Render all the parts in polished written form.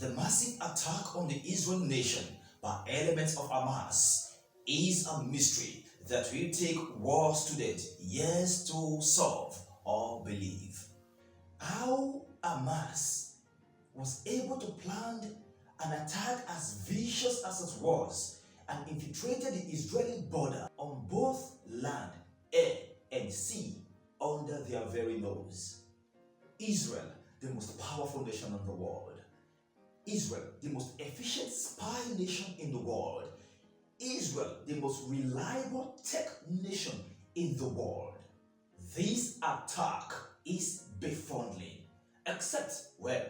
The massive attack on the Israel nation by elements of HAMAS is a mystery that will take war students years to solve or believe. How HAMAS was able to plan an attack as vicious as it was and infiltrated the Israeli border on both land, air, and sea under their very nose. Israel, the most powerful nation in the world. Israel, the most efficient spy nation in the world. Israel, the most reliable tech nation in the world. This attack is befuddling, except, well,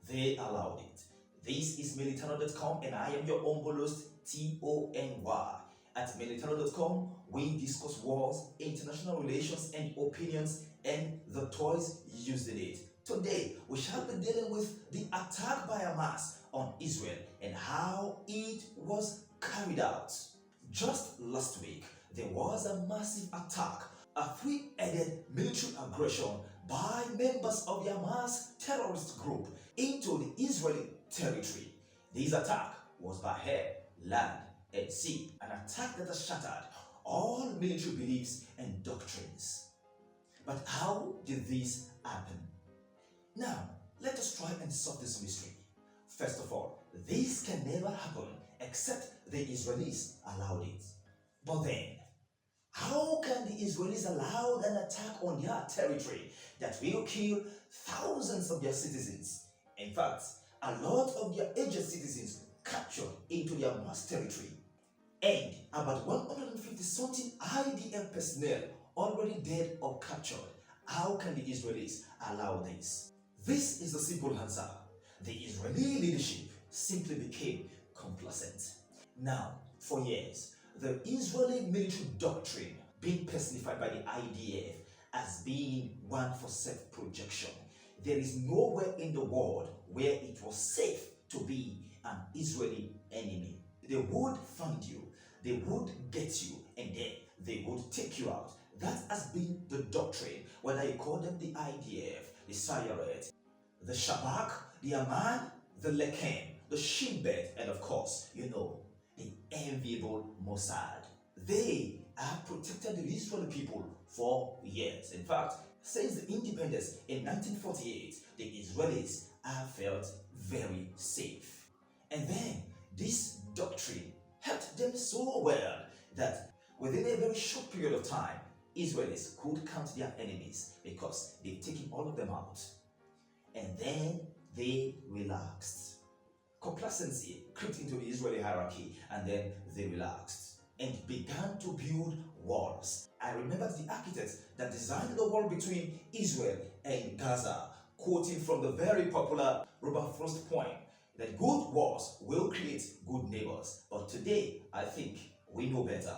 they allowed it. This is Militano.com and I am your humble host, Tony. At Militano.com, we discuss wars, international relations and opinions and the toys used in it. Today, we shall be dealing with the attack by HAMAS on Israel and how it was carried out. Just last week, there was a massive attack, a three-headed military aggression by members of the HAMAS terrorist group into the Israeli territory. This attack was by air, land, and sea, an attack that has shattered all military beliefs and doctrines. But how did this happen? Now, let us try and solve this mystery. First of all, this can never happen except the Israelis allowed it. But then, how can the Israelis allow an attack on their territory that will kill thousands of their citizens? In fact, a lot of their aged citizens captured into their mass territory, and about 150-something IDF personnel already dead or captured. How can the Israelis allow this? This is the simple answer. The Israeli leadership simply became complacent. Now, for years, the Israeli military doctrine, being personified by the IDF as being one for self-projection. There is nowhere in the world where it was safe to be an Israeli enemy. They would find you, they would get you, and then they would take you out. That has been the doctrine, whether you call them the IDF, the Sayeret, the Shabak, the Aman, the Lekem, the Shin Bet, and of course, the enviable Mossad. They have protected the Israeli people for years. In fact, since the independence in 1948, the Israelis have felt very safe. And then this doctrine helped them so well that within a very short period of time, Israelis could count their enemies because they've taken all of them out. And then they relaxed. Complacency crept into the Israeli hierarchy and then they relaxed and began to build walls. I remember the architects that designed the wall between Israel and Gaza, quoting from the very popular Robert Frost point that good walls will create good neighbors. But today, I think we know better.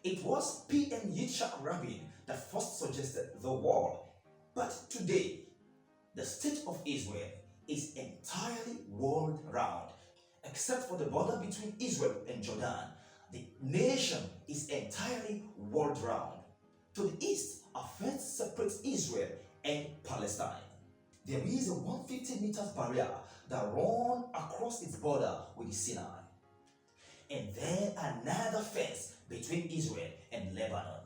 It was PM Yitzhak Rabin that first suggested the wall. But today, the state of Israel is entirely walled round. Except for the border between Israel and Jordan, the nation is entirely walled round. To the east, a fence separates Israel and Palestine. There is a 150 meters barrier that runs across its border with the Sinai. And then another fence between Israel and Lebanon.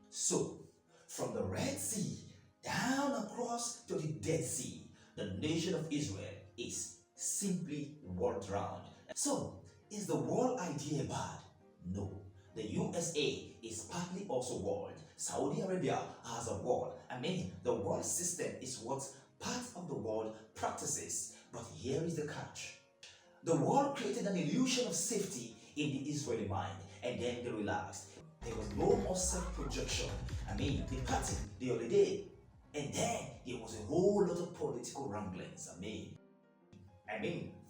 So, from the Red Sea down across to the Dead Sea, the nation of Israel is simply walled round. So, is the wall idea bad? No. The USA is partly also walled. Saudi Arabia has a wall. The wall system is what part of the world practices. But here is the catch. The wall created an illusion of safety in the Israeli mind, and then they relaxed. There was no more self-projection. The party, the holiday, and then there was a whole lot of political wranglings.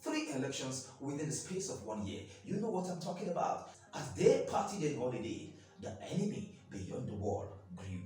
3 elections within the space of 1 year. You know what I'm talking about. As they partied and holiday, the enemy beyond the wall grew.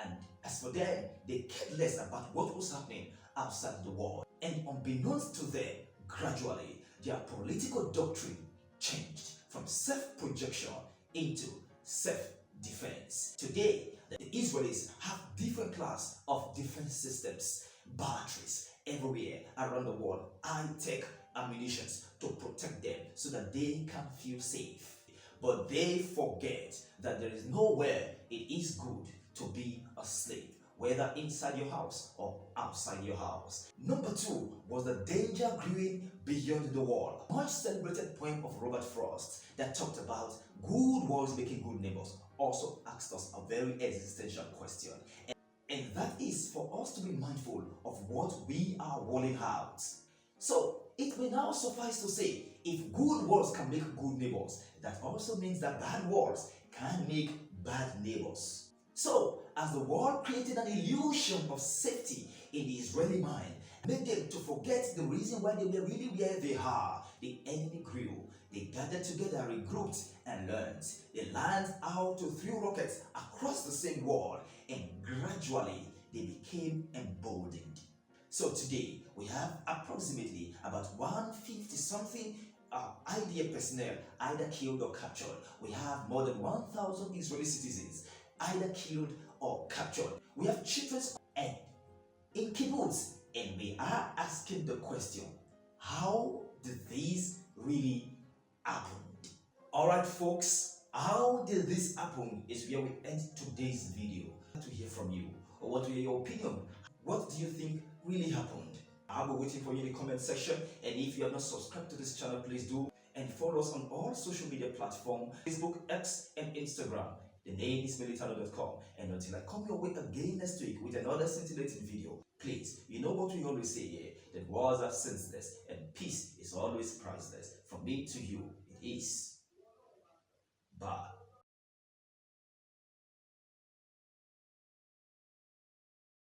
And as for them, they cared less about what was happening outside the wall. And unbeknownst to them, gradually, their political doctrine changed from self-projection into self-defense. Today, the Israelis have different class of defense systems, batteries everywhere around the world, high-tech ammunition to protect them so that they can feel safe. But they forget that there is nowhere it is good to be a slave, whether inside your house or outside your house. Number two was the danger growing beyond the wall. Much celebrated poem of Robert Frost that talked about good walls making good neighbors also asked us a very existential question. And that is for us to be mindful of what we are walling out. So it may now suffice to say, if good walls can make good neighbors, that also means that bad walls can make bad neighbors. So, as the wall created an illusion of safety in the Israeli mind, made them to forget the reason why they were really where they are, the enemy grew. They gathered together, regrouped, and learned. They learned how to throw rockets across the same wall, and gradually they became emboldened. So today, we have approximately about 150 something IDF personnel either killed or captured. We have more than 1,000 Israeli citizens either killed or captured. We have children and in kibbutz, and we are asking the question, how did this really happen? Alright folks, how did this happen is where we end today's video. I want to hear from you. I want to hear your opinion. What do you think really happened? I'll be waiting for you in the comment section, and if you have not subscribed to this channel, please do, and follow us on all social media platforms, Facebook, X, and Instagram. The name is militano.com, and until I come your way again next week with another scintillating video, please, you know what we always say here, that wars are senseless and peace is always priceless. From me to you, it is. Bye.